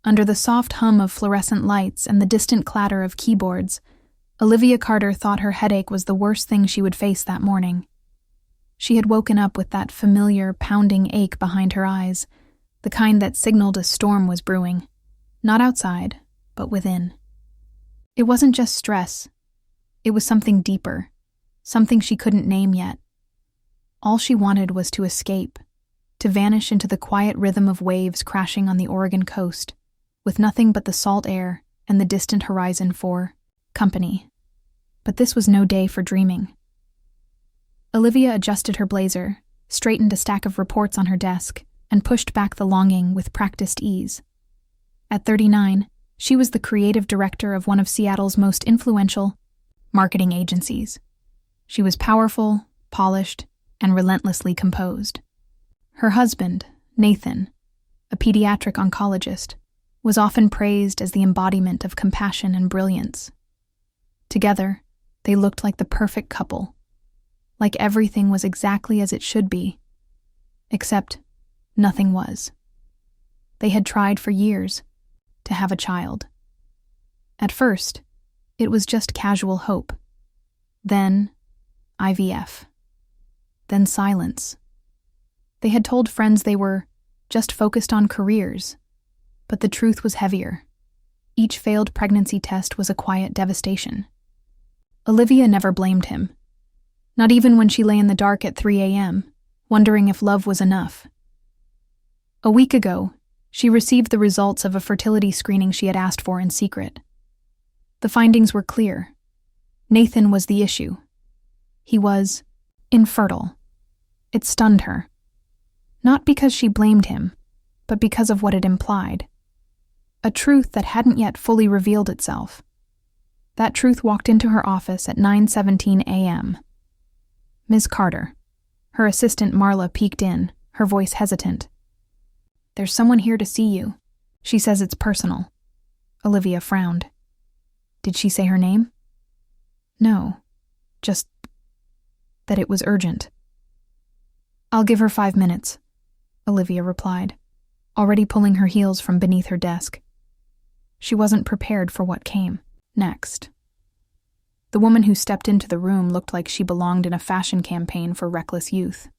Under the soft hum of fluorescent lights and the distant clatter of keyboards, Olivia Carter thought her headache was the worst thing she would face that morning. She had woken up with that familiar, pounding ache behind her eyes, the kind that signaled a storm was brewing. Not outside, but within. It wasn't just stress. It was something deeper, something she couldn't name yet. All she wanted was to escape, to vanish into the quiet rhythm of waves crashing on the Oregon coast, with nothing but the salt air and the distant horizon for company. But this was no day for dreaming. Olivia adjusted her blazer, straightened a stack of reports on her desk, and pushed back the longing with practiced ease. At 39, she was the creative director of one of Seattle's most influential marketing agencies. She was powerful, polished, and relentlessly composed. Her husband, Nathan, a pediatric oncologist, was often praised as the embodiment of compassion and brilliance. Together, they looked like the perfect couple, like everything was exactly as it should be, except nothing was. They had tried for years to have a child. At first, it was just casual hope. Then, IVF. Then silence. They had told friends they were just focused on careers, but the truth was heavier. Each failed pregnancy test was a quiet devastation. Olivia never blamed him, not even when she lay in the dark at 3 a.m., wondering if love was enough. A week ago, she received the results of a fertility screening she had asked for in secret. The findings were clear. Nathan was the issue. He was infertile. It stunned her. Not because she blamed him, but because of what it implied. A truth that hadn't yet fully revealed itself. That truth walked into her office at 9:17 a.m. Ms. Carter. Her assistant Marla peeked in, her voice hesitant. "There's someone here to see you. She says it's personal." Olivia frowned. Did she say her name? No, just that it was urgent. "I'll give her 5 minutes," Olivia replied, already pulling her heels from beneath her desk. She wasn't prepared for what came next. The woman who stepped into the room looked like she belonged in a fashion campaign for reckless youth.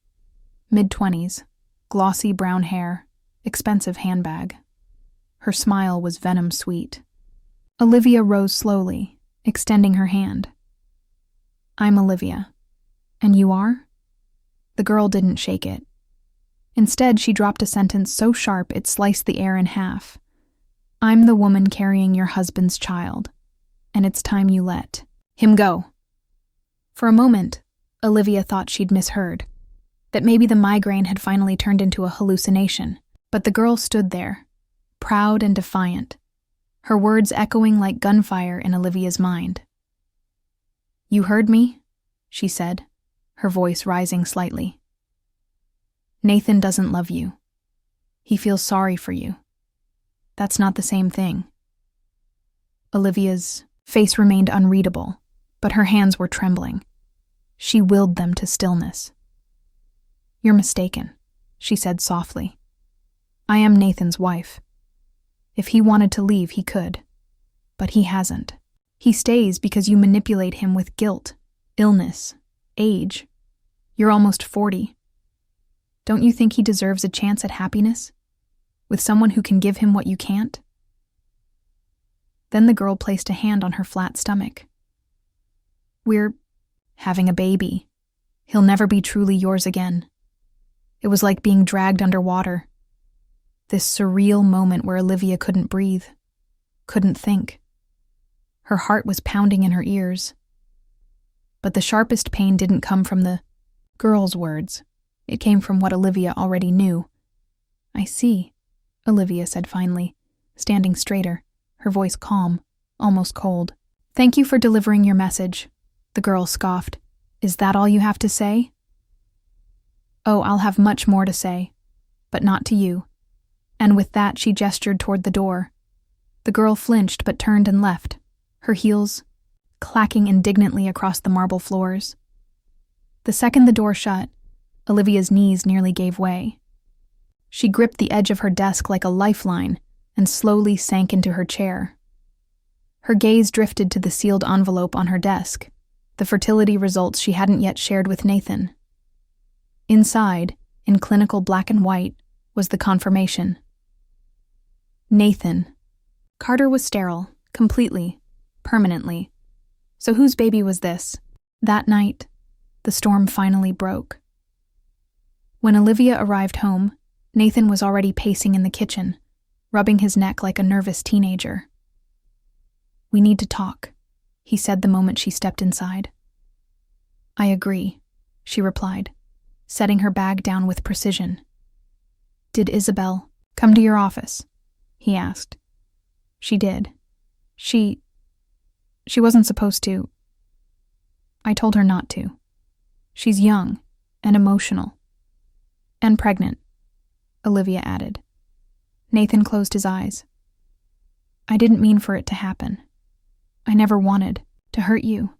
Mid-20s, glossy brown hair, expensive handbag. Her smile was venom-sweet. Olivia rose slowly, extending her hand. "I'm Olivia. And you are?" The girl didn't shake it. Instead, she dropped a sentence so sharp it sliced the air in half. "I'm the woman carrying your husband's child, and it's time you let him go." For a moment, Olivia thought she'd misheard, that maybe the migraine had finally turned into a hallucination, but the girl stood there, proud and defiant, her words echoing like gunfire in Olivia's mind. "You heard me," she said, her voice rising slightly. "Nathan doesn't love you. He feels sorry for you. That's not the same thing." Olivia's face remained unreadable, but her hands were trembling. She willed them to stillness. "You're mistaken," she said softly. "I am Nathan's wife. If he wanted to leave, he could. But he hasn't. He stays because you manipulate him with guilt, illness, age. You're almost 40. Don't you think he deserves a chance at happiness? With someone who can give him what you can't?" Then the girl placed a hand on her flat stomach. "We're having a baby. He'll never be truly yours again." It was like being dragged underwater. This surreal moment where Olivia couldn't breathe, couldn't think. Her heart was pounding in her ears. But the sharpest pain didn't come from the girl's words. It came from what Olivia already knew. "I see," Olivia said finally, standing straighter, her voice calm, almost cold. "Thank you for delivering your message," the girl scoffed. "Is that all you have to say?" "Oh, I'll have much more to say, but not to you." And with that, she gestured toward the door. The girl flinched but turned and left, her heels clacking indignantly across the marble floors. The second the door shut, Olivia's knees nearly gave way. She gripped the edge of her desk like a lifeline and slowly sank into her chair. Her gaze drifted to the sealed envelope on her desk, the fertility results she hadn't yet shared with Nathan. Inside, in clinical black and white, was the confirmation. Nathan. Carter was sterile, completely, permanently. So whose baby was this? That night, the storm finally broke. When Olivia arrived home, Nathan was already pacing in the kitchen, rubbing his neck like a nervous teenager. "We need to talk," he said the moment she stepped inside. "I agree," she replied, setting her bag down with precision. "Did Isabel come to your office?" he asked. "She did. She wasn't supposed to. I told her not to. She's young and emotional. And pregnant," Olivia added. Nathan closed his eyes. "I didn't mean for it to happen. I never wanted to hurt you.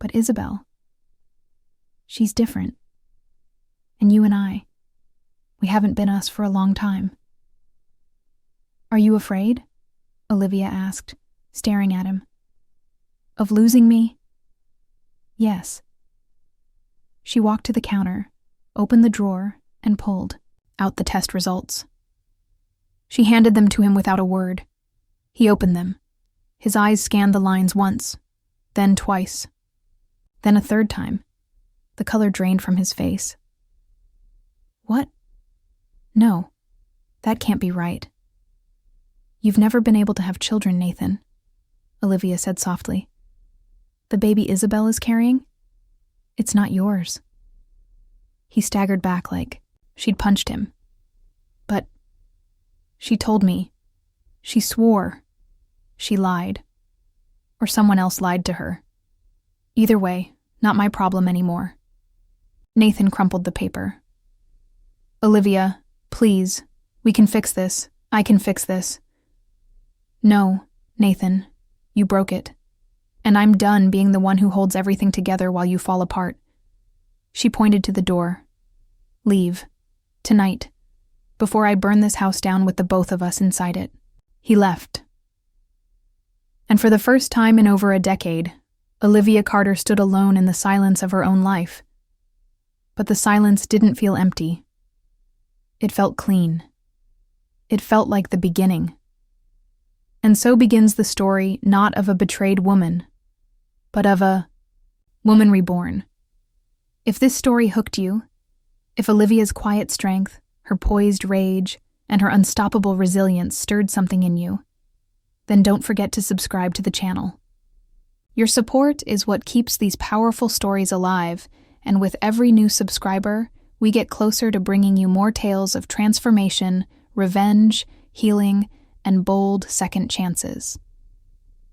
But Isabel, she's different. And you and I, we haven't been us for a long time." "Are you afraid?" Olivia asked, staring at him. "Of losing me?" "Yes." She walked to the counter, opened the drawer, and pulled out the test results. She handed them to him without a word. He opened them. His eyes scanned the lines once, then twice, then a third time. The color drained from his face. "What? No, that can't be right." "You've never been able to have children, Nathan," Olivia said softly. "The baby Isabel is carrying? It's not yours." He staggered back like she'd punched him. "But she told me. She swore. She lied. Or someone else lied to her. Either way, not my problem anymore." Nathan crumpled the paper. "Olivia, please, we can fix this. I can fix this." "No, Nathan, you broke it. And I'm done being the one who holds everything together while you fall apart." She pointed to the door. "Leave. Tonight. Before I burn this house down with the both of us inside it." He left. And for the first time in over a decade, Olivia Carter stood alone in the silence of her own life. But the silence didn't feel empty. It felt clean. It felt like the beginning. And so begins the story not of a betrayed woman, but of a woman reborn. If this story hooked you, if Olivia's quiet strength, her poised rage, and her unstoppable resilience stirred something in you, then don't forget to subscribe to the channel. Your support is what keeps these powerful stories alive, and with every new subscriber, we get closer to bringing you more tales of transformation, revenge, healing, and bold second chances.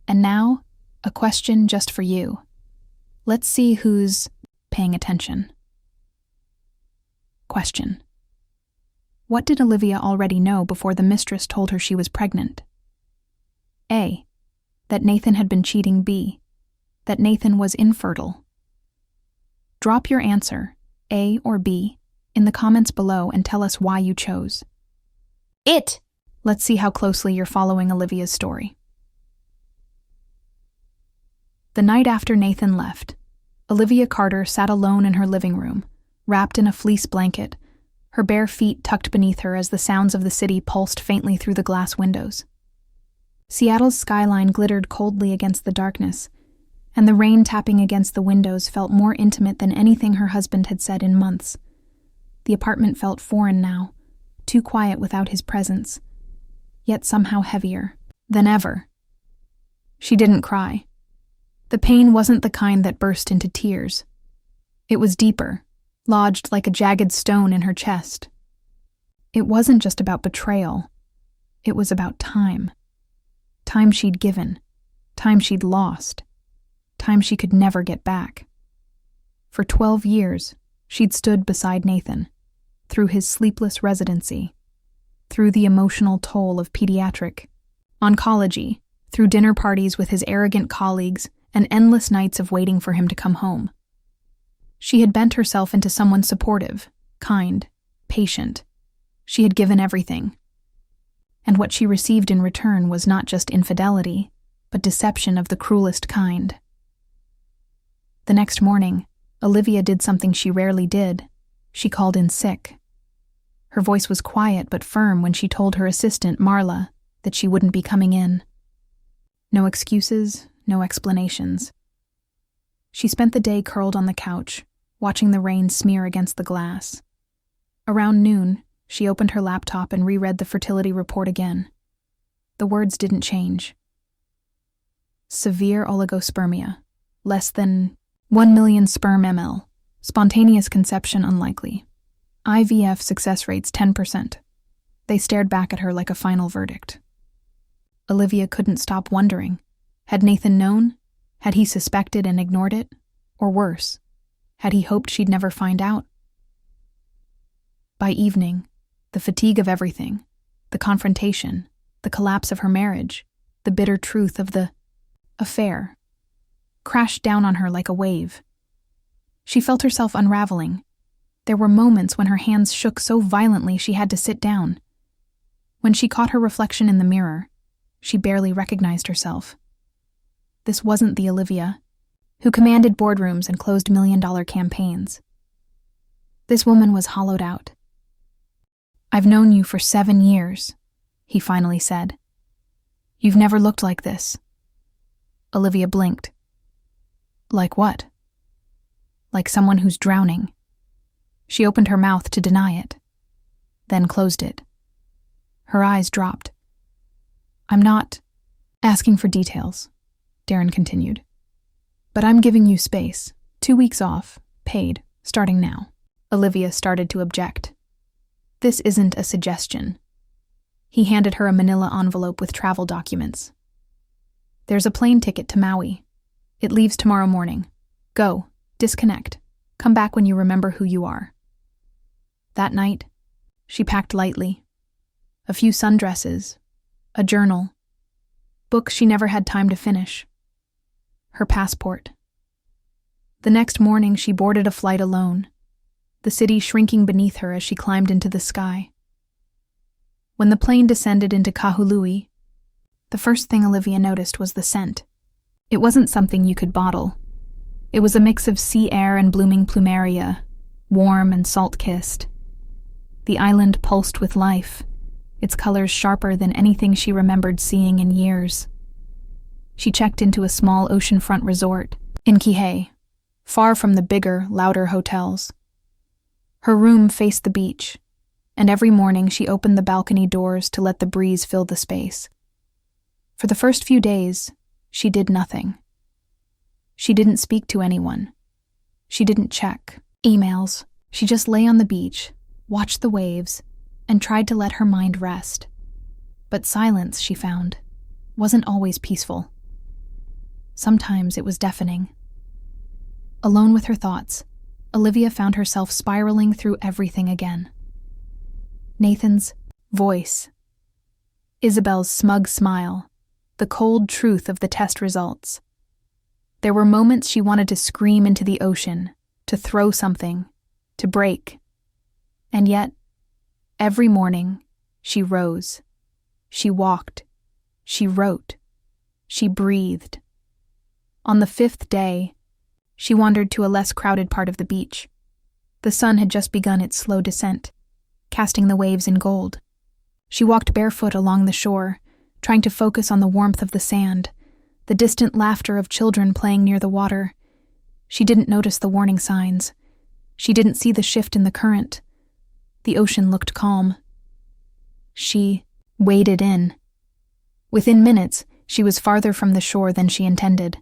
And now, a question just for you. Let's see who's paying attention. Question: what did Olivia already know before the mistress told her she was pregnant? A. That Nathan had been cheating. B. That Nathan was infertile. Drop your answer, A or B, in the comments below and tell us why you chose it. Let's see how closely you're following Olivia's story. The night after Nathan left, Olivia Carter sat alone in her living room, wrapped in a fleece blanket, her bare feet tucked beneath her as the sounds of the city pulsed faintly through the glass windows. Seattle's skyline glittered coldly against the darkness, and the rain tapping against the windows felt more intimate than anything her husband had said in months. The apartment felt foreign now, too quiet without his presence, yet somehow heavier than ever. She didn't cry. The pain wasn't the kind that burst into tears. It was deeper, lodged like a jagged stone in her chest. It wasn't just about betrayal. It was about time. Time she'd given. Time she'd lost. Time she could never get back. For 12 years, she'd stood beside Nathan, through his sleepless residency, through the emotional toll of pediatric oncology, through dinner parties with his arrogant colleagues, and endless nights of waiting for him to come home. She had bent herself into someone supportive, kind, patient. She had given everything. And what she received in return was not just infidelity, but deception of the cruelest kind. The next morning, Olivia did something she rarely did. She called in sick. Her voice was quiet but firm when she told her assistant, Marla, that she wouldn't be coming in. No excuses, no explanations. She spent the day curled on the couch, watching the rain smear against the glass. Around noon, she opened her laptop and reread the fertility report again. The words didn't change. Severe oligospermia, less than 1 million sperm ml, spontaneous conception unlikely. IVF success rates 10%. They stared back at her like a final verdict. Olivia couldn't stop wondering. Had Nathan known? Had he suspected and ignored it? Or worse, had he hoped she'd never find out? By evening, the fatigue of everything, the confrontation, the collapse of her marriage, the bitter truth of the affair, crashed down on her like a wave. She felt herself unraveling. There were moments when her hands shook so violently she had to sit down. When she caught her reflection in the mirror, she barely recognized herself. This wasn't the Olivia who commanded boardrooms and closed million-dollar campaigns. This woman was hollowed out. "I've known you for 7 years," he finally said. "You've never looked like this." Olivia blinked. Like what? Like someone who's drowning. She opened her mouth to deny it, then closed it. Her eyes dropped. "I'm not asking for details," Darren continued. "But I'm giving you space. 2 weeks off, paid, starting now." Olivia started to object. "This isn't a suggestion." He handed her a manila envelope with travel documents. "There's a plane ticket to Maui. It leaves tomorrow morning. Go, disconnect. Come back when you remember who you are." That night, she packed lightly. A few sundresses, a journal, books she never had time to finish, her passport. The next morning, she boarded a flight alone, the city shrinking beneath her as she climbed into the sky. When the plane descended into Kahului, the first thing Olivia noticed was the scent. It wasn't something you could bottle. It was a mix of sea air and blooming plumeria, warm and salt-kissed. The island pulsed with life, its colors sharper than anything she remembered seeing in years. She checked into a small oceanfront resort in Kihei, far from the bigger, louder hotels. Her room faced the beach, and every morning she opened the balcony doors to let the breeze fill the space. For the first few days, she did nothing. She didn't speak to anyone. She didn't check emails. She just lay on the beach, watched the waves, and tried to let her mind rest. But silence, she found, wasn't always peaceful. Sometimes it was deafening. Alone with her thoughts, Olivia found herself spiraling through everything again. Nathan's voice, Isabel's smug smile, the cold truth of the test results. There were moments she wanted to scream into the ocean, to throw something, to break. And yet, every morning, she rose. She walked. She wrote. She breathed. On the 5th day, she wandered to a less crowded part of the beach. The sun had just begun its slow descent, casting the waves in gold. She walked barefoot along the shore, trying to focus on the warmth of the sand, the distant laughter of children playing near the water. She didn't notice the warning signs. She didn't see the shift in the current. The ocean looked calm. She waded in. Within minutes, she was farther from the shore than she intended.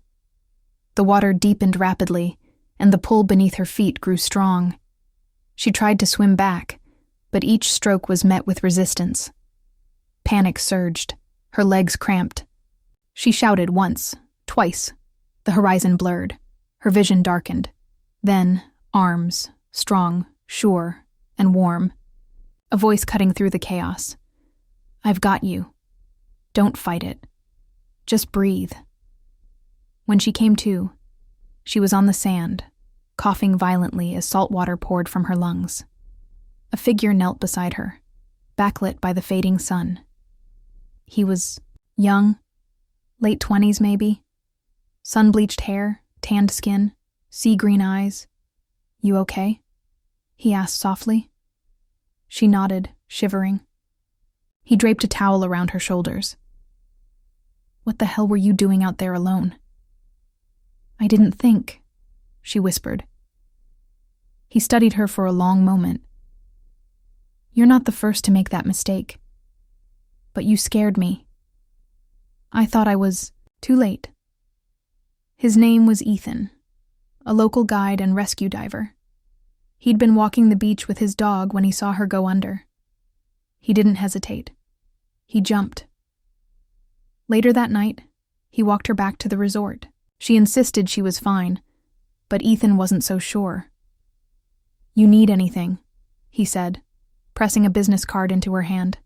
The water deepened rapidly, and the pull beneath her feet grew strong. She tried to swim back, but each stroke was met with resistance. Panic surged. Her legs cramped. She shouted once, twice. The horizon blurred. Her vision darkened. Then, arms, strong, sure, and warm. A voice cutting through the chaos. "I've got you. Don't fight it. Just breathe." When she came to, she was on the sand, coughing violently as salt water poured from her lungs. A figure knelt beside her, backlit by the fading sun. He was young, late 20s maybe. Sun-bleached hair, tanned skin, sea-green eyes. "You okay?" he asked softly. She nodded, shivering. He draped a towel around her shoulders. "What the hell were you doing out there alone?" "I didn't think," she whispered. He studied her for a long moment. "You're not the first to make that mistake. But you scared me. I thought I was too late." His name was Ethan, a local guide and rescue diver. He'd been walking the beach with his dog when he saw her go under. He didn't hesitate. He jumped. Later that night, he walked her back to the resort. She insisted she was fine, but Ethan wasn't so sure. "You need anything," he said, pressing a business card into her hand.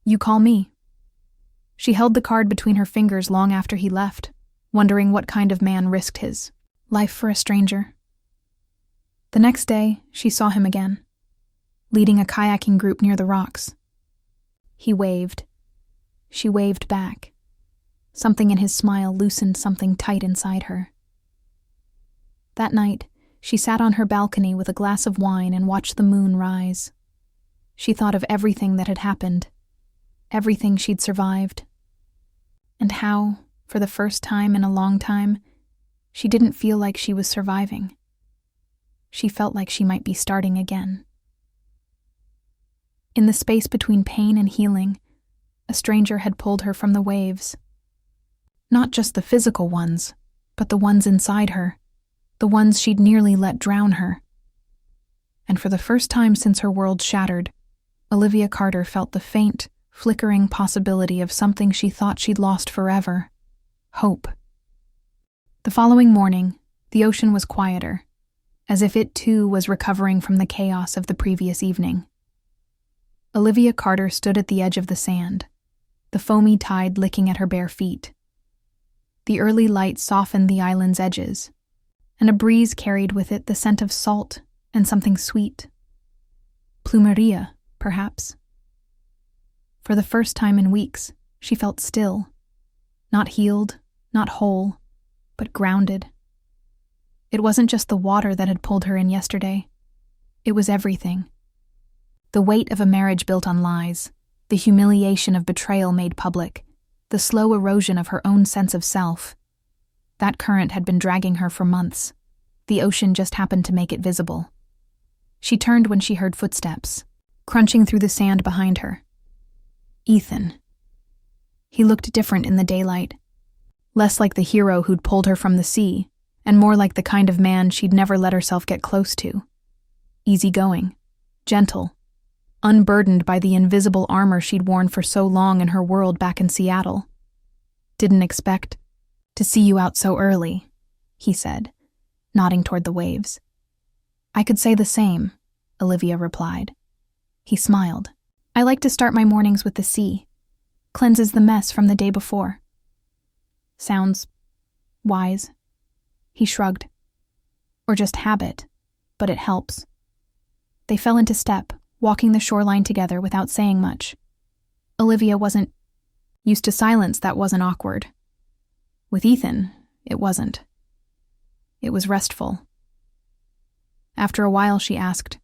"You call me." She held the card between her fingers long after he left, wondering what kind of man risked his life for a stranger. The next day, she saw him again, leading a kayaking group near the rocks. He waved. She waved back. Something in his smile loosened something tight inside her. That night, she sat on her balcony with a glass of wine and watched the moon rise. She thought of everything that had happened, everything she'd survived, and how, for the first time in a long time, she didn't feel like she was surviving. She felt like she might be starting again. In the space between pain and healing, a stranger had pulled her from the waves. Not just the physical ones, but the ones inside her, the ones she'd nearly let drown her. And for the first time since her world shattered, Olivia Carter felt the faint, flickering possibility of something she thought she'd lost forever: hope. The following morning, the ocean was quieter, as if it too was recovering from the chaos of the previous evening. Olivia Carter stood at the edge of the sand, the foamy tide licking at her bare feet. The early light softened the island's edges, and a breeze carried with it the scent of salt and something sweet. Plumeria, perhaps. For the first time in weeks, she felt still, not healed, not whole, but grounded. It wasn't just the water that had pulled her in yesterday. It was everything. The weight of a marriage built on lies, the humiliation of betrayal made public, the slow erosion of her own sense of self. That current had been dragging her for months. The ocean just happened to make it visible. She turned when she heard footsteps, crunching through the sand behind her. Ethan. He looked different in the daylight, less like the hero who'd pulled her from the sea, and more like the kind of man she'd never let herself get close to. Easygoing, gentle, unburdened by the invisible armor she'd worn for so long in her world back in Seattle. "Didn't expect to see you out so early," he said, nodding toward the waves. "I could say the same," Olivia replied. He smiled. "I like to start my mornings with the sea. Cleanses the mess from the day before." "Sounds wise." He shrugged. "Or just habit, but it helps." They fell into step, walking the shoreline together without saying much. Olivia wasn't used to silence that wasn't awkward. With Ethan, it wasn't. It was restful. After a while, she asked,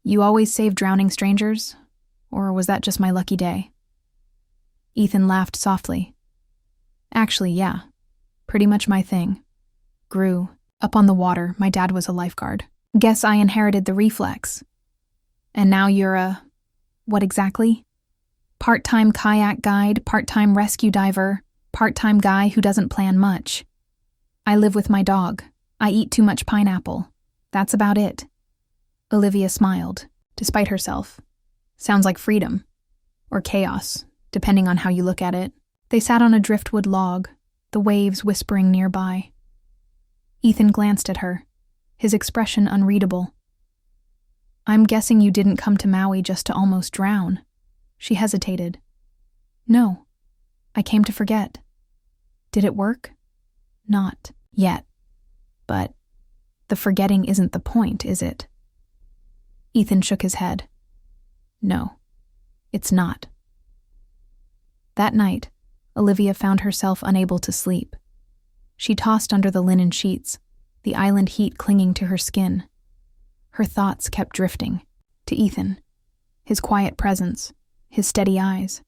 "You always save drowning strangers? Or was that just my lucky day?" Ethan laughed softly. "Actually, yeah. Pretty much my thing. Grew up on the water. My dad was a lifeguard. Guess I inherited the reflex. And now you're a... what exactly? Part-time kayak guide, part-time rescue diver, part-time guy who doesn't plan much. I live with my dog. I eat too much pineapple. That's about it." Olivia smiled, despite herself. Sounds like freedom. Or chaos, depending on how you look at it. They sat on a driftwood log, the waves whispering nearby. Ethan glanced at her, his expression unreadable. "I'm guessing you didn't come to Maui just to almost drown." She hesitated. "No, I came to forget." "Did it work?" "Not yet. But the forgetting isn't the point, is it?" Ethan shook his head. "No, it's not." That night, Olivia found herself unable to sleep. She tossed under the linen sheets, the island heat clinging to her skin. Her thoughts kept drifting to Ethan, his quiet presence, his steady eyes.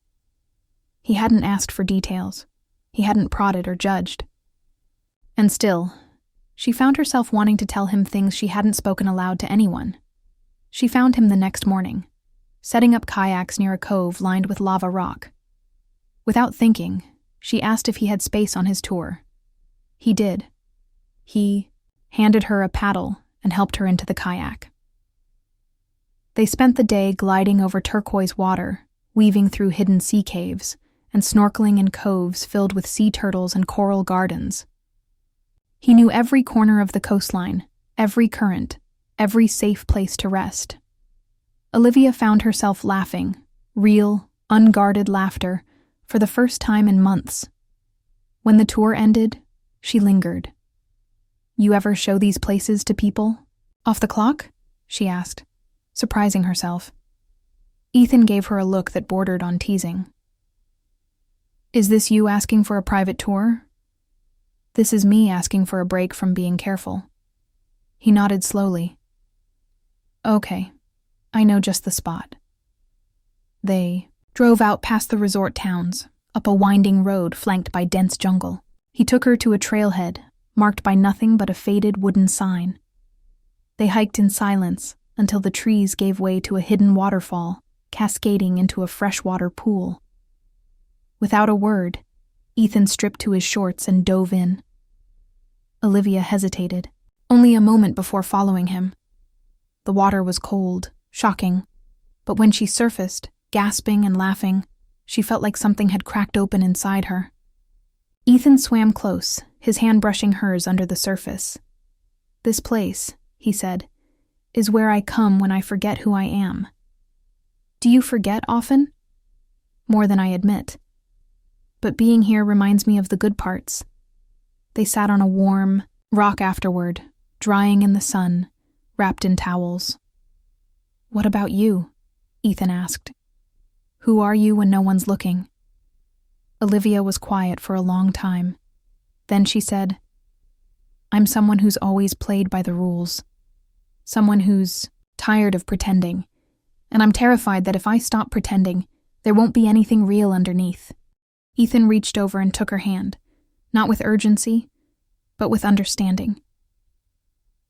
He hadn't asked for details. He hadn't prodded or judged. And still, she found herself wanting to tell him things she hadn't spoken aloud to anyone. She found him the next morning, setting up kayaks near a cove lined with lava rock. Without thinking, she asked if he had space on his tour. He did. He handed her a paddle and helped her into the kayak. They spent the day gliding over turquoise water, weaving through hidden sea caves, and snorkeling in coves filled with sea turtles and coral gardens. He knew every corner of the coastline, every current, every safe place to rest. Olivia found herself laughing, real, unguarded laughter, for the first time in months. When the tour ended, she lingered. "You ever show these places to people?" "Off the clock?" she asked, surprising herself. Ethan gave her a look that bordered on teasing. "Is this you asking for a private tour?" "This is me asking for a break from being careful." He nodded slowly. "Okay, I know just the spot." They drove out past the resort towns, up a winding road flanked by dense jungle. He took her to a trailhead, marked by nothing but a faded wooden sign. They hiked in silence until the trees gave way to a hidden waterfall, cascading into a freshwater pool. Without a word, Ethan stripped to his shorts and dove in. Olivia hesitated, only a moment before following him. The water was cold, shocking, but when she surfaced, gasping and laughing, she felt like something had cracked open inside her. Ethan swam close, his hand brushing hers under the surface. "This place," he said, "is where I come when I forget who I am." "Do you forget often?" "More than I admit. But being here reminds me of the good parts." They sat on a warm rock afterward, drying in the sun, wrapped in towels. "What about you?" Ethan asked. "Who are you when no one's looking?" Olivia was quiet for a long time. Then she said, "I'm someone who's always played by the rules. Someone who's tired of pretending. And I'm terrified that if I stop pretending, there won't be anything real underneath." Ethan reached over and took her hand, not with urgency, but with understanding.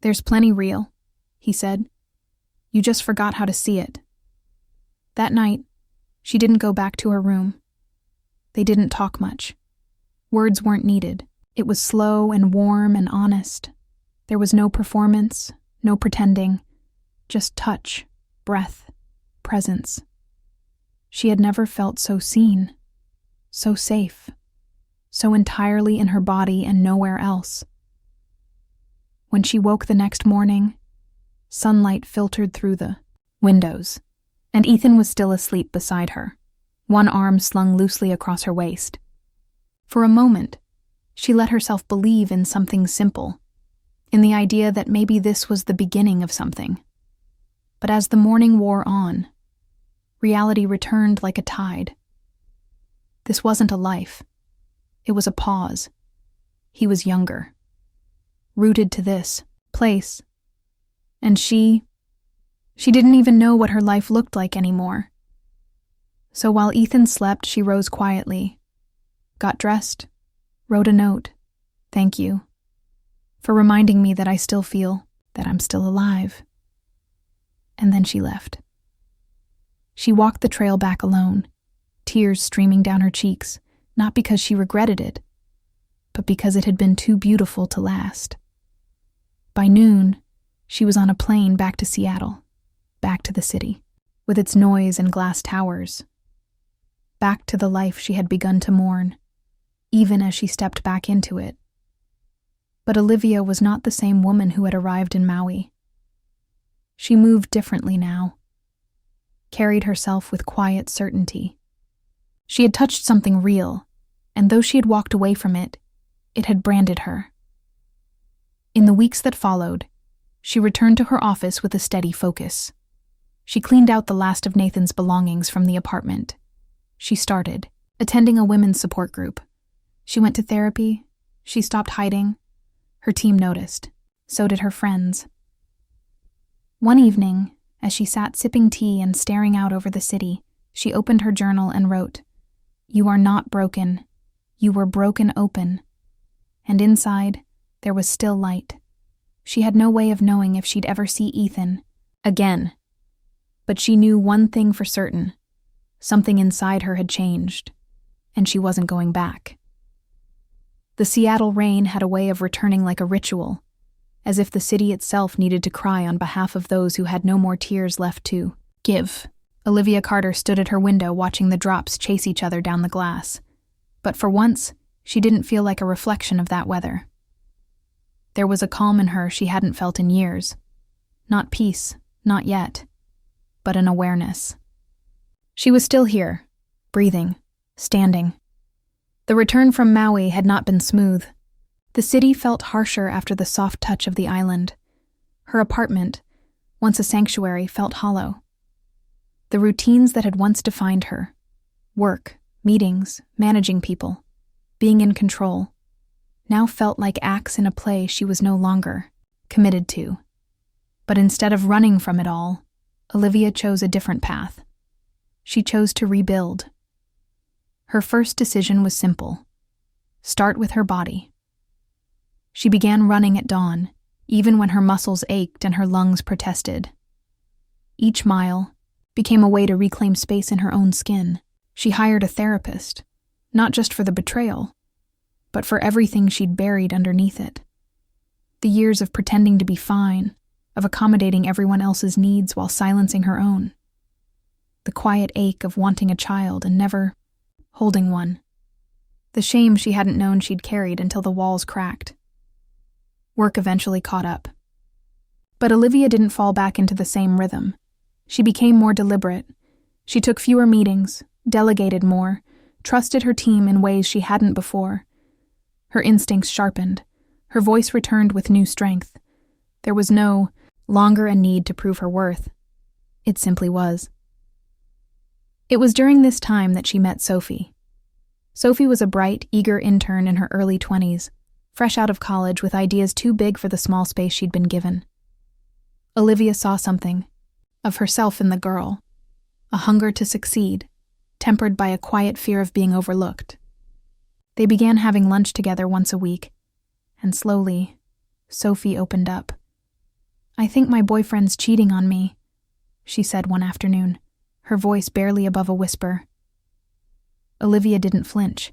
"There's plenty real," he said. "You just forgot how to see it." That night, she didn't go back to her room. They didn't talk much. Words weren't needed. It was slow and warm and honest. There was no performance, no pretending, just touch, breath, presence. She had never felt so seen, so safe, so entirely in her body and nowhere else. When she woke the next morning, sunlight filtered through the windows, and Ethan was still asleep beside her, one arm slung loosely across her waist. For a moment, she let herself believe in something simple, in the idea that maybe this was the beginning of something. But as the morning wore on, reality returned like a tide. This wasn't a life. It was a pause. He was younger, rooted to this place, and she didn't even know what her life looked like anymore. So while Ethan slept, she rose quietly, got dressed, wrote a note, "Thank you for reminding me that I still feel that I'm still alive." And then she left. She walked the trail back alone, tears streaming down her cheeks, not because she regretted it, but because it had been too beautiful to last. By noon, she was on a plane back to Seattle, back to the city, with its noise and glass towers, back to the life she had begun to mourn, even as she stepped back into it. But Olivia was not the same woman who had arrived in Maui. She moved differently now, carried herself with quiet certainty. She had touched something real, and though she had walked away from it, it had branded her. In the weeks that followed, she returned to her office with a steady focus. She cleaned out the last of Nathan's belongings from the apartment. She started, attending a women's support group. She went to therapy. She stopped hiding. Her team noticed. So did her friends. One evening, as she sat sipping tea and staring out over the city, she opened her journal and wrote, "You are not broken. You were broken open." And inside, there was still light. She had no way of knowing if she'd ever see Ethan again. But she knew one thing for certain. Something inside her had changed, and she wasn't going back. The Seattle rain had a way of returning like a ritual, as if the city itself needed to cry on behalf of those who had no more tears left to give. Olivia Carter stood at her window watching the drops chase each other down the glass. But for once, she didn't feel like a reflection of that weather. There was a calm in her she hadn't felt in years. Not peace, not yet, but an awareness. She was still here, breathing, standing. The return from Maui had not been smooth. The city felt harsher after the soft touch of the island. Her apartment, once a sanctuary, felt hollow. The routines that had once defined her, work, meetings, managing people, being in control, now felt like acts in a play she was no longer committed to. But instead of running from it all, Olivia chose a different path. She chose to rebuild. Her first decision was simple: start with her body. She began running at dawn, even when her muscles ached and her lungs protested. Each mile became a way to reclaim space in her own skin. She hired a therapist, not just for the betrayal, but for everything she'd buried underneath it. The years of pretending to be fine, of accommodating everyone else's needs while silencing her own. The quiet ache of wanting a child and never holding one. The shame she hadn't known she'd carried until the walls cracked. Work eventually caught up. But Olivia didn't fall back into the same rhythm. She became more deliberate. She took fewer meetings, delegated more, trusted her team in ways she hadn't before. Her instincts sharpened. Her voice returned with new strength. There was no longer a need to prove her worth. It simply was. It was during this time that she met Sophie. Sophie was a bright, eager intern in her early 20s, fresh out of college with ideas too big for the small space she'd been given. Olivia saw something of herself in the girl, a hunger to succeed, tempered by a quiet fear of being overlooked. They began having lunch together once a week, and slowly, Sophie opened up. "I think my boyfriend's cheating on me," she said one afternoon, her voice barely above a whisper. Olivia didn't flinch.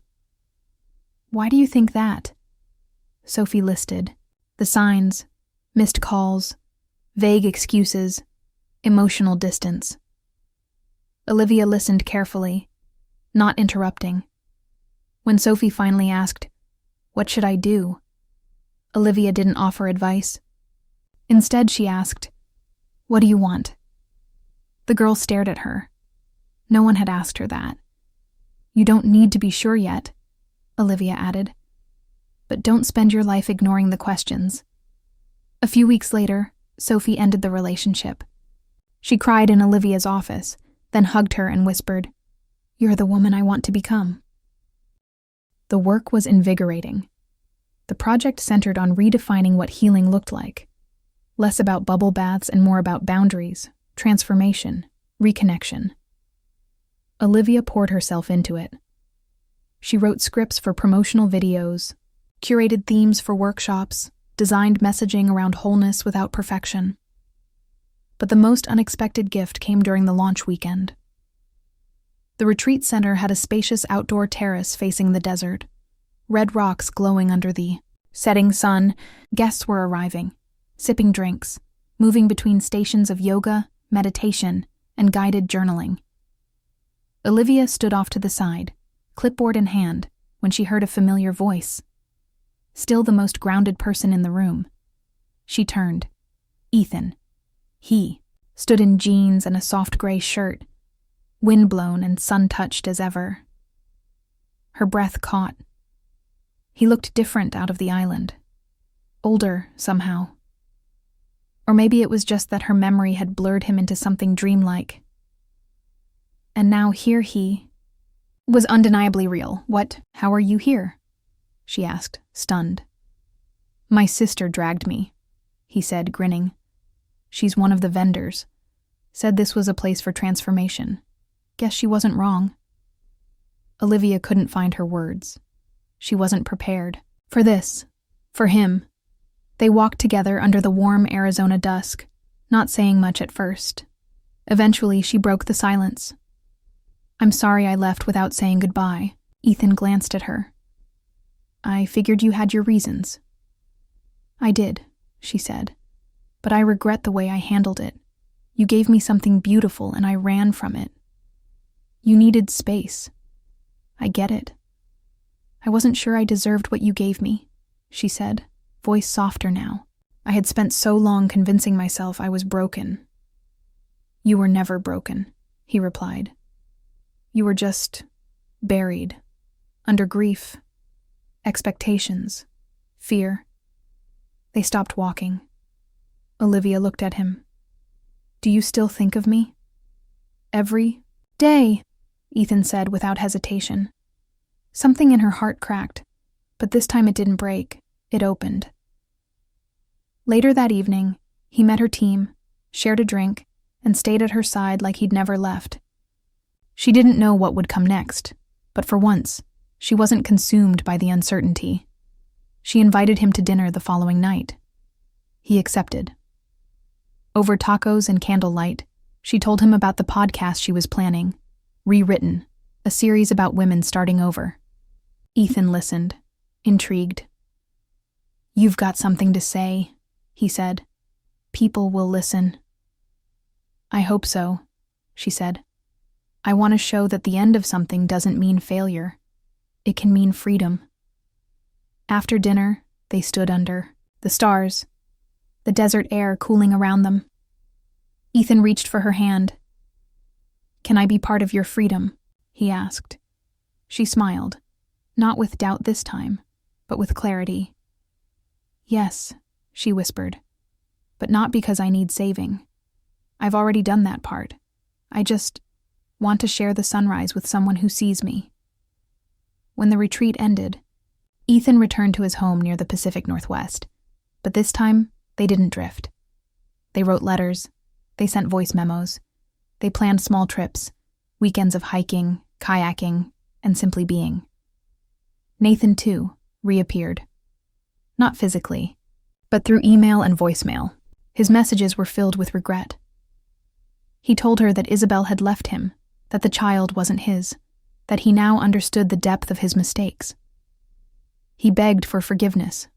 "Why do you think that?" Sophie listed the signs: missed calls, vague excuses, emotional distance. Olivia listened carefully, not interrupting. When Sophie finally asked, "What should I do?" Olivia didn't offer advice. Instead, she asked, "What do you want?" The girl stared at her. No one had asked her that. "You don't need to be sure yet," Olivia added. "But don't spend your life ignoring the questions." A few weeks later, Sophie ended the relationship. She cried in Olivia's office, then hugged her and whispered, "You're the woman I want to become." The work was invigorating. The project centered on redefining what healing looked like. Less about bubble baths and more about boundaries, transformation, reconnection. Olivia poured herself into it. She wrote scripts for promotional videos, curated themes for workshops, designed messaging around wholeness without perfection. But the most unexpected gift came during the launch weekend. The retreat center had a spacious outdoor terrace facing the desert. Red rocks glowing under the setting sun. Guests were arriving, sipping drinks, moving between stations of yoga, meditation, and guided journaling. Olivia stood off to the side, clipboard in hand, when she heard a familiar voice. Still the most grounded person in the room. She turned. Ethan. He stood in jeans and a soft gray shirt, windblown and sun-touched as ever. Her breath caught. He looked different out of the island. Older, somehow. Or maybe it was just that her memory had blurred him into something dreamlike. And now here he was undeniably real. How are you here? She asked, stunned. My sister dragged me, he said, grinning. She's one of the vendors. Said this was a place for transformation. Guess she wasn't wrong. Olivia couldn't find her words. She wasn't prepared. For this. For him. They walked together under the warm Arizona dusk, not saying much at first. Eventually, she broke the silence. I'm sorry I left without saying goodbye. Ethan glanced at her. I figured you had your reasons. I did, she said, but I regret the way I handled it. You gave me something beautiful and I ran from it. You needed space. I get it. I wasn't sure I deserved what you gave me, she said, voice softer now. I had spent so long convincing myself I was broken. You were never broken, he replied. You were just buried, under grief, expectations, fear. They stopped walking. Olivia looked at him. Do you still think of me? Every day, Ethan said without hesitation. Something in her heart cracked, but this time it didn't break. It opened. Later that evening, he met her team, shared a drink, and stayed at her side like he'd never left. She didn't know what would come next, but for once, she wasn't consumed by the uncertainty. She invited him to dinner the following night. He accepted. Over tacos and candlelight, she told him about the podcast she was planning, Rewritten, a series about women starting over. Ethan listened, intrigued. You've got something to say, he said. People will listen. I hope so, she said. I want to show that the end of something doesn't mean failure. It can mean freedom. After dinner, they stood under the stars, the desert air cooling around them. Ethan reached for her hand. Can I be part of your freedom? He asked. She smiled, not with doubt this time, but with clarity. Yes, she whispered, but not because I need saving. I've already done that part. I just want to share the sunrise with someone who sees me. When the retreat ended, Ethan returned to his home near the Pacific Northwest, but this time they didn't drift. They wrote letters, they sent voice memos, they planned small trips, weekends of hiking, kayaking, and simply being. Nathan, too, reappeared. Not physically, but through email and voicemail. His messages were filled with regret. He told her that Isabel had left him, that the child wasn't his, that he now understood the depth of his mistakes. He begged for forgiveness.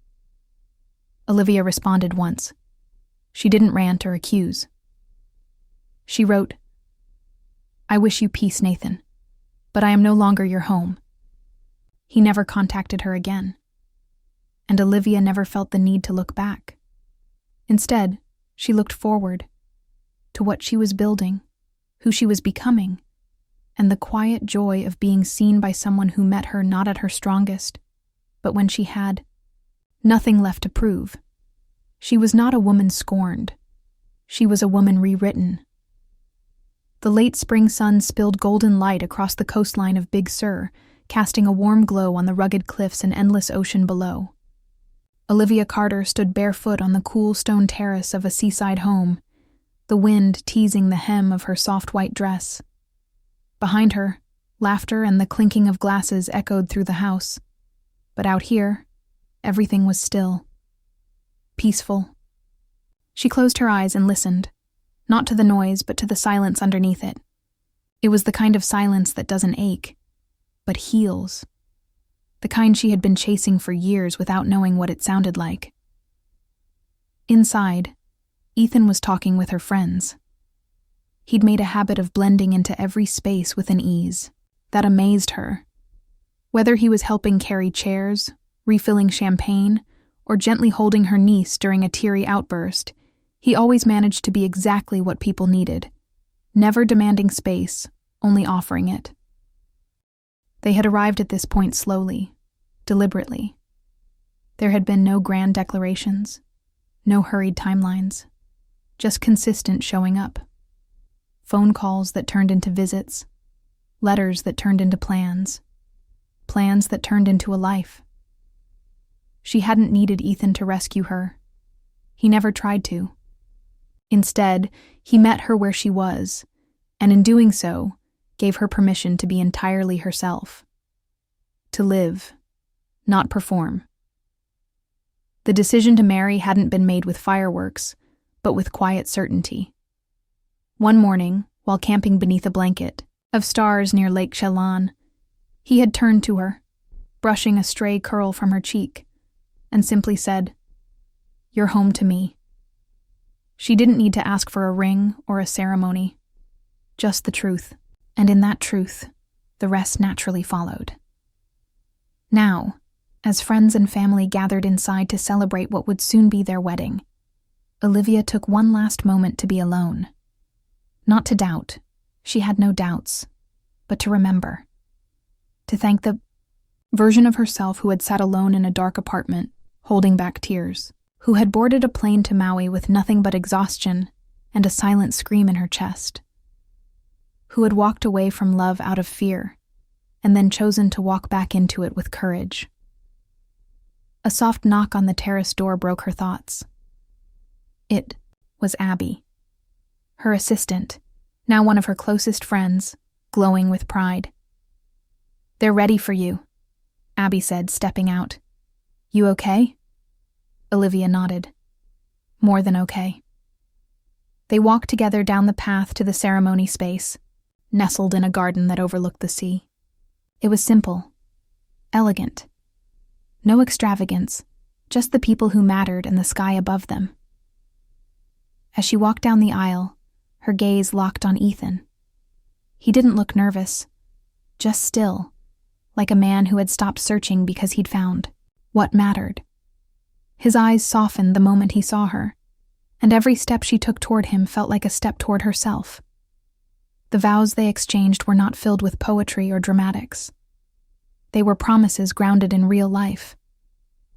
Olivia responded once. She didn't rant or accuse. She wrote, I wish you peace, Nathan, but I am no longer your home. He never contacted her again, and Olivia never felt the need to look back. Instead, she looked forward to what she was building, who she was becoming, and the quiet joy of being seen by someone who met her not at her strongest, but when she had nothing left to prove. She was not a woman scorned. She was a woman rewritten. The late spring sun spilled golden light across the coastline of Big Sur, casting a warm glow on the rugged cliffs and endless ocean below. Olivia Carter stood barefoot on the cool stone terrace of a seaside home, the wind teasing the hem of her soft white dress. Behind her, laughter and the clinking of glasses echoed through the house. But out here, everything was still. Peaceful. She closed her eyes and listened, not to the noise, but to the silence underneath it. It was the kind of silence that doesn't ache, but heals. The kind she had been chasing for years without knowing what it sounded like. Inside, Ethan was talking with her friends. He'd made a habit of blending into every space with an ease that amazed her. Whether he was helping carry chairs, refilling champagne, or gently holding her niece during a teary outburst, he always managed to be exactly what people needed, never demanding space, only offering it. They had arrived at this point slowly, deliberately. There had been no grand declarations, no hurried timelines, just consistent showing up. Phone calls that turned into visits, letters that turned into plans, plans that turned into a life. She hadn't needed Ethan to rescue her. He never tried to. Instead, he met her where she was, and in doing so, gave her permission to be entirely herself. To live, not perform. The decision to marry hadn't been made with fireworks, but with quiet certainty. One morning, while camping beneath a blanket of stars near Lake Chelan, he had turned to her, brushing a stray curl from her cheek, and simply said, "You're home to me." She didn't need to ask for a ring or a ceremony, just the truth, and in that truth, the rest naturally followed. Now, as friends and family gathered inside to celebrate what would soon be their wedding, Olivia took one last moment to be alone. Not to doubt, she had no doubts, but to remember. To thank the version of herself who had sat alone in a dark apartment, holding back tears, who had boarded a plane to Maui with nothing but exhaustion and a silent scream in her chest, who had walked away from love out of fear and then chosen to walk back into it with courage. A soft knock on the terrace door broke her thoughts. It was Abby, her assistant, now one of her closest friends, glowing with pride. "They're ready for you," Abby said, stepping out. "You okay?" Olivia nodded. More than okay. They walked together down the path to the ceremony space, nestled in a garden that overlooked the sea. It was simple, elegant. No extravagance, just the people who mattered and the sky above them. As she walked down the aisle, her gaze locked on Ethan. He didn't look nervous, just still, like a man who had stopped searching because he'd found what mattered. His eyes softened the moment he saw her, and every step she took toward him felt like a step toward herself. The vows they exchanged were not filled with poetry or dramatics. They were promises grounded in real life.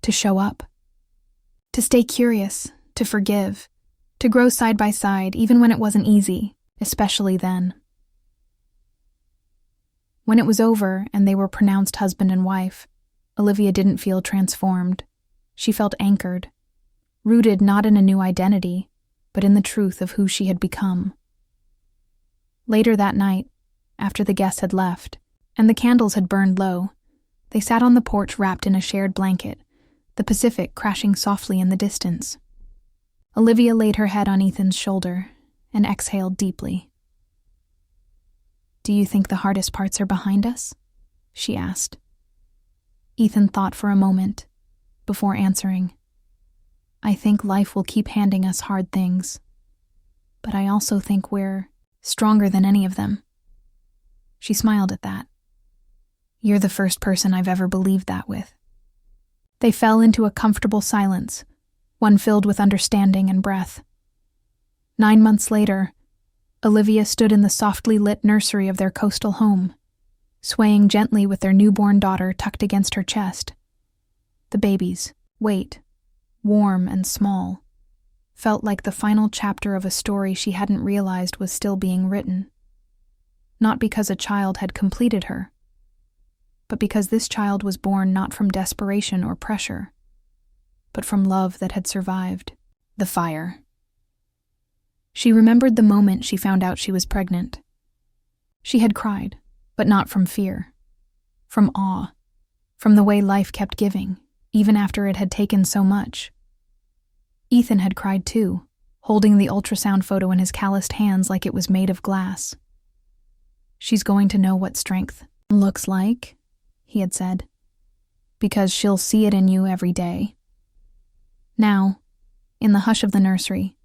To show up. To stay curious, to forgive, to grow side by side even when it wasn't easy, especially then. When it was over and they were pronounced husband and wife, Olivia didn't feel transformed. She felt anchored, rooted not in a new identity, but in the truth of who she had become. Later that night, after the guests had left, and the candles had burned low, they sat on the porch wrapped in a shared blanket, the Pacific crashing softly in the distance. Olivia laid her head on Ethan's shoulder and exhaled deeply. "Do you think the hardest parts are behind us?" she asked. Ethan thought for a moment, before answering. "I think life will keep handing us hard things, but I also think we're stronger than any of them." She smiled at that. "You're the first person I've ever believed that with." They fell into a comfortable silence, one filled with understanding and breath. 9 months later, Olivia stood in the softly lit nursery of their coastal home, swaying gently with their newborn daughter tucked against her chest. The baby's weight, warm and small, felt like the final chapter of a story she hadn't realized was still being written. Not because a child had completed her, but because this child was born not from desperation or pressure, but from love that had survived the fire. She remembered the moment she found out she was pregnant. She had cried, but not from fear, from awe, from the way life kept giving, even after it had taken so much. Ethan had cried too, holding the ultrasound photo in his calloused hands like it was made of glass. "She's going to know what strength looks like," he had said, "because she'll see it in you every day." Now, in the hush of the nursery,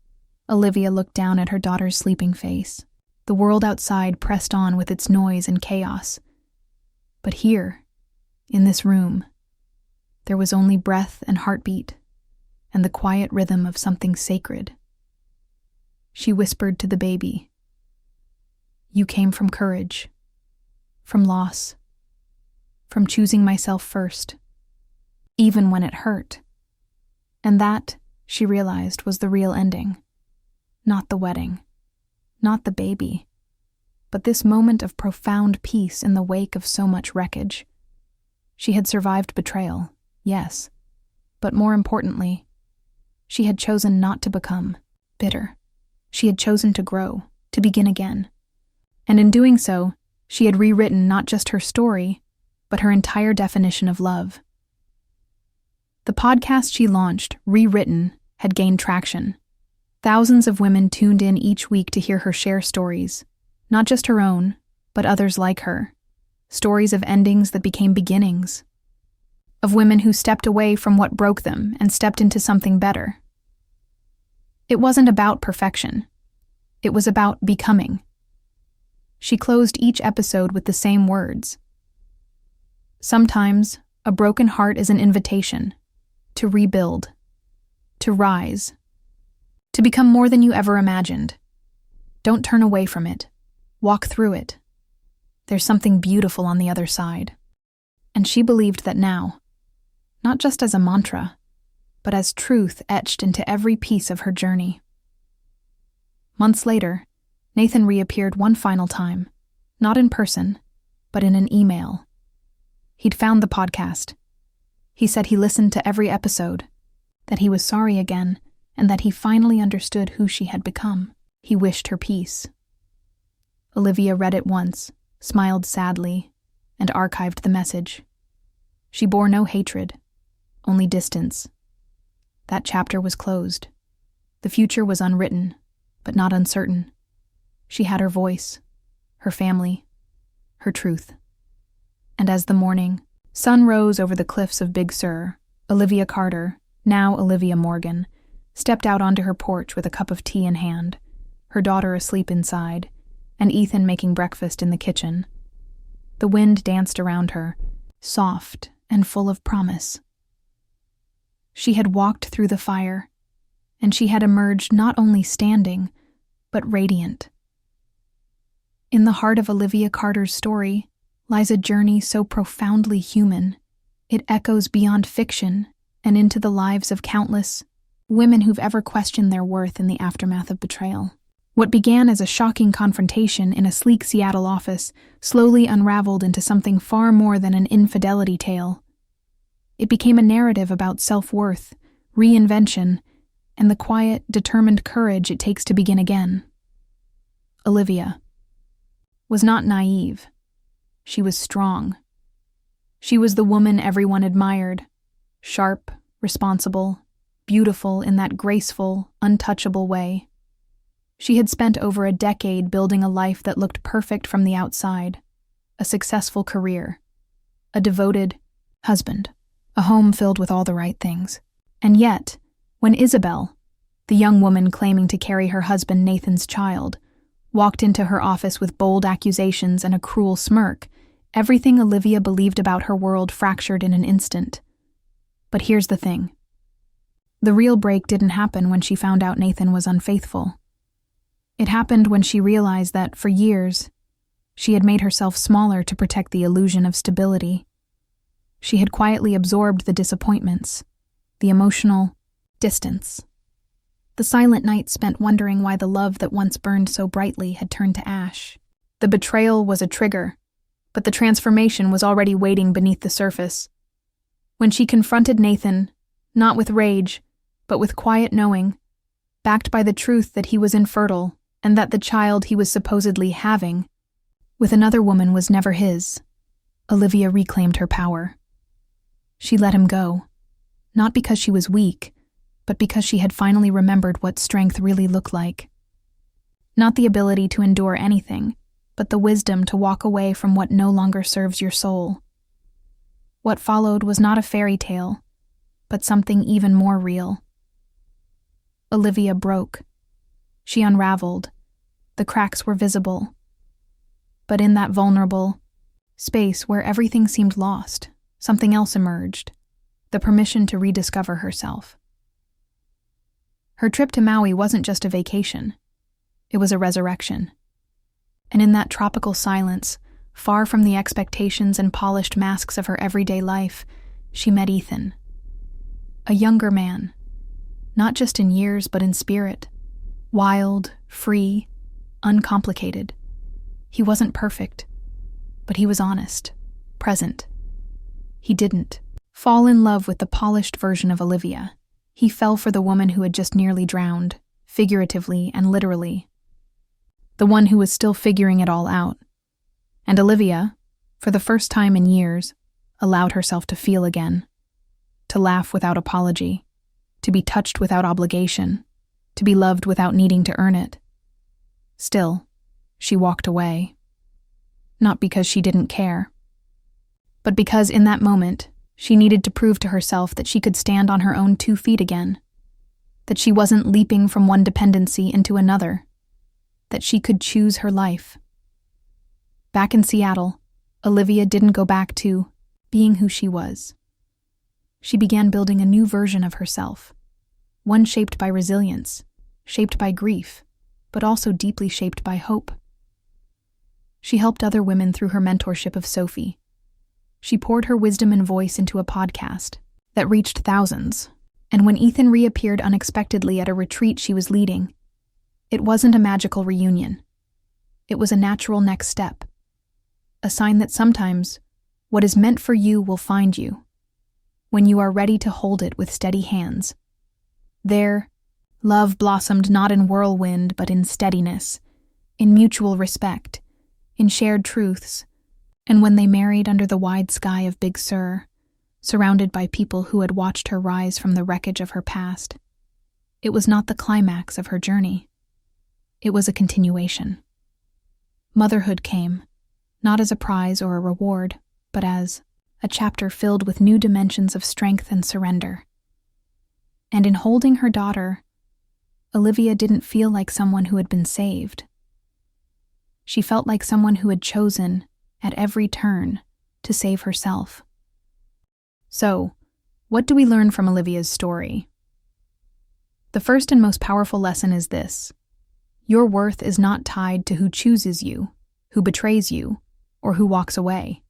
Olivia looked down at her daughter's sleeping face. The world outside pressed on with its noise and chaos. But here, in this room, there was only breath and heartbeat, and the quiet rhythm of something sacred. She whispered to the baby, "You came from courage, from loss, from choosing myself first, even when it hurt." And that, she realized, was the real ending. Not the wedding, not the baby, but this moment of profound peace in the wake of so much wreckage. She had survived betrayal, yes, but more importantly, she had chosen not to become bitter. She had chosen to grow, to begin again. And in doing so, she had rewritten not just her story, but her entire definition of love. The podcast she launched, Rewritten, had gained traction. Thousands of women tuned in each week to hear her share stories, not just her own, but others like her. Stories of endings that became beginnings. Of women who stepped away from what broke them and stepped into something better. It wasn't about perfection. It was about becoming. She closed each episode with the same words. Sometimes, a broken heart is an invitation to rebuild, to rise, to become more than you ever imagined. Don't turn away from it. Walk through it. There's something beautiful on the other side. And she believed that now, not just as a mantra, but as truth etched into every piece of her journey. Months later, Nathan reappeared one final time, not in person, but in an email. He'd found the podcast. He said he listened to every episode, that he was sorry again, and that he finally understood who she had become. He wished her peace. Olivia read it once, smiled sadly, and archived the message. She bore no hatred, only distance. That chapter was closed. The future was unwritten, but not uncertain. She had her voice, her family, her truth. And as the morning sun rose over the cliffs of Big Sur, Olivia Carter, now Olivia Morgan, stepped out onto her porch with a cup of tea in hand, her daughter asleep inside, and Ethan making breakfast in the kitchen. The wind danced around her, soft and full of promise. She had walked through the fire, and she had emerged not only standing, but radiant. In the heart of Olivia Carter's story lies a journey so profoundly human, it echoes beyond fiction and into the lives of countless women who've ever questioned their worth in the aftermath of betrayal. What began as a shocking confrontation in a sleek Seattle office slowly unraveled into something far more than an infidelity tale. It became a narrative about self-worth, reinvention, and the quiet, determined courage it takes to begin again. Olivia was not naive. She was strong. She was the woman everyone admired, sharp, responsible, beautiful in that graceful, untouchable way. She had spent over a decade building a life that looked perfect from the outside, a successful career, a devoted husband, a home filled with all the right things. And yet, when Isabel, the young woman claiming to carry her husband Nathan's child, walked into her office with bold accusations and a cruel smirk, everything Olivia believed about her world fractured in an instant. But here's the thing. The real break didn't happen when she found out Nathan was unfaithful. It happened when she realized that, for years, she had made herself smaller to protect the illusion of stability. She had quietly absorbed the disappointments, the emotional distance. The silent nights spent wondering why the love that once burned so brightly had turned to ash. The betrayal was a trigger, but the transformation was already waiting beneath the surface. When she confronted Nathan, not with rage, but with quiet knowing, backed by the truth that he was infertile and that the child he was supposedly having with another woman was never his, Olivia reclaimed her power. She let him go, not because she was weak, but because she had finally remembered what strength really looked like. Not the ability to endure anything, but the wisdom to walk away from what no longer serves your soul. What followed was not a fairy tale, but something even more real. Olivia broke. She unraveled. The cracks were visible. But in that vulnerable space where everything seemed lost, something else emerged, the permission to rediscover herself. Her trip to Maui wasn't just a vacation. It was a resurrection. And in that tropical silence, far from the expectations and polished masks of her everyday life, she met Ethan. A younger man, not just in years but in spirit, wild, free, uncomplicated. He wasn't perfect, but he was honest, present. He didn't fall in love with the polished version of Olivia. He fell for the woman who had just nearly drowned, figuratively and literally. The one who was still figuring it all out. And Olivia, for the first time in years, allowed herself to feel again, to laugh without apology, to be touched without obligation, to be loved without needing to earn it. Still, she walked away. Not because she didn't care, but because in that moment, she needed to prove to herself that she could stand on her own 2 feet again, that she wasn't leaping from one dependency into another, that she could choose her life. Back in Seattle, Olivia didn't go back to being who she was. She began building a new version of herself, one shaped by resilience, shaped by grief, but also deeply shaped by hope. She helped other women through her mentorship of Sophie. She poured her wisdom and voice into a podcast that reached thousands, and when Ethan reappeared unexpectedly at a retreat she was leading, it wasn't a magical reunion. It was a natural next step, a sign that sometimes what is meant for you will find you, when you are ready to hold it with steady hands. There, love blossomed not in whirlwind but in steadiness, in mutual respect, in shared truths, and when they married under the wide sky of Big Sur, surrounded by people who had watched her rise from the wreckage of her past, it was not the climax of her journey. It was a continuation. Motherhood came, not as a prize or a reward, but as a chapter filled with new dimensions of strength and surrender. And in holding her daughter, Olivia didn't feel like someone who had been saved. She felt like someone who had chosen, at every turn, to save herself. So, what do we learn from Olivia's story? The first and most powerful lesson is this: your worth is not tied to who chooses you, who betrays you, or who walks away.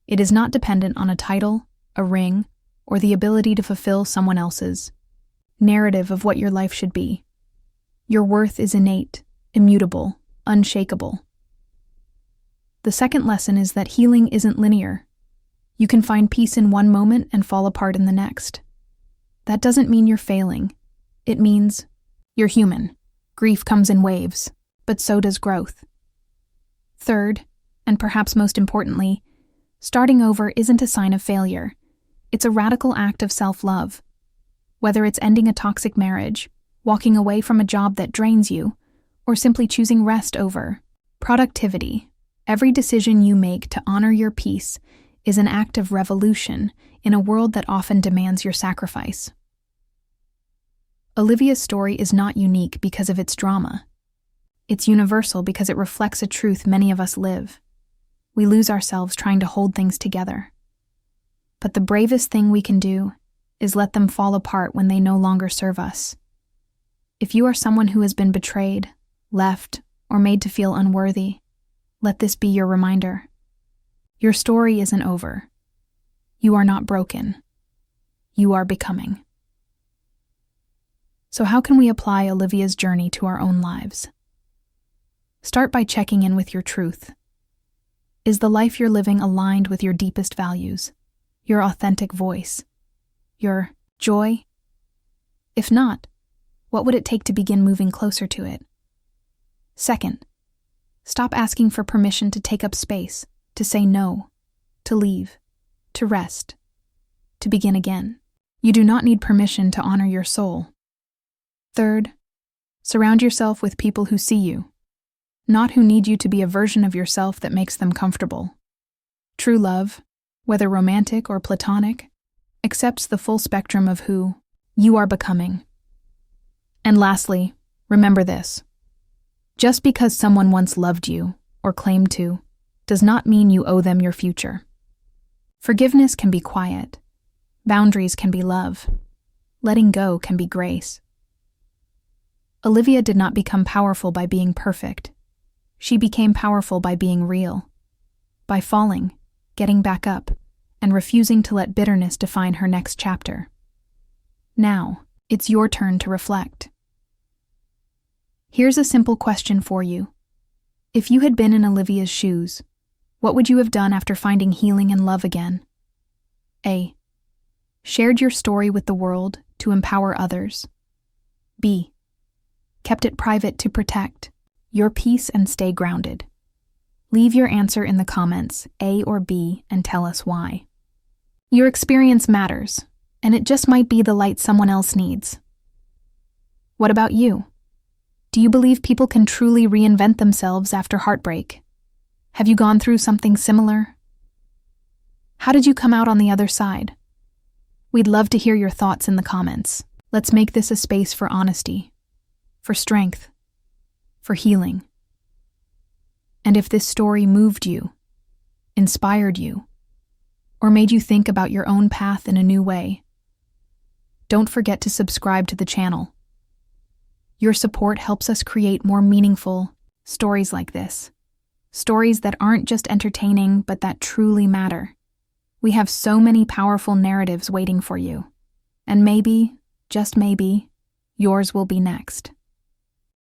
It is not dependent on a title, a ring, or the ability to fulfill someone else's narrative of what your life should be. Your worth is innate, immutable, unshakable. The second lesson is that healing isn't linear. You can find peace in one moment and fall apart in the next. That doesn't mean you're failing. It means you're human. Grief comes in waves, but so does growth. Third, and perhaps most importantly, starting over isn't a sign of failure. It's a radical act of self-love. Whether it's ending a toxic marriage, walking away from a job that drains you, or simply choosing rest over productivity, every decision you make to honor your peace is an act of revolution in a world that often demands your sacrifice. Olivia's story is not unique because of its drama. It's universal because it reflects a truth many of us live. We lose ourselves trying to hold things together. But the bravest thing we can do is let them fall apart when they no longer serve us. If you are someone who has been betrayed, left, or made to feel unworthy, let this be your reminder. Your story isn't over. You are not broken. You are becoming. So how can we apply Olivia's journey to our own lives? Start by checking in with your truth. Is the life you're living aligned with your deepest values, your authentic voice, your joy? If not, what would it take to begin moving closer to it? Second, stop asking for permission to take up space, to say no, to leave, to rest, to begin again. You do not need permission to honor your soul. Third, surround yourself with people who see you, not who need you to be a version of yourself that makes them comfortable. True love, whether romantic or platonic, accepts the full spectrum of who you are becoming. And lastly, remember this. Just because someone once loved you, or claimed to, does not mean you owe them your future. Forgiveness can be quiet. Boundaries can be love. Letting go can be grace. Olivia did not become powerful by being perfect. She became powerful by being real, by falling, getting back up, and refusing to let bitterness define her next chapter. Now, it's your turn to reflect. Here's a simple question for you. If you had been in Olivia's shoes, what would you have done after finding healing and love again? A. Shared your story with the world to empower others. B. Kept it private to protect your peace and stay grounded. Leave your answer in the comments, A or B, and tell us why. Your experience matters, and it just might be the light someone else needs. What about you? Do you believe people can truly reinvent themselves after heartbreak? Have you gone through something similar? How did you come out on the other side? We'd love to hear your thoughts in the comments. Let's make this a space for honesty, for strength, for healing. And if this story moved you, inspired you, or made you think about your own path in a new way, don't forget to subscribe to the channel. Your support helps us create more meaningful stories like this. Stories that aren't just entertaining, but that truly matter. We have so many powerful narratives waiting for you. And maybe, just maybe, yours will be next.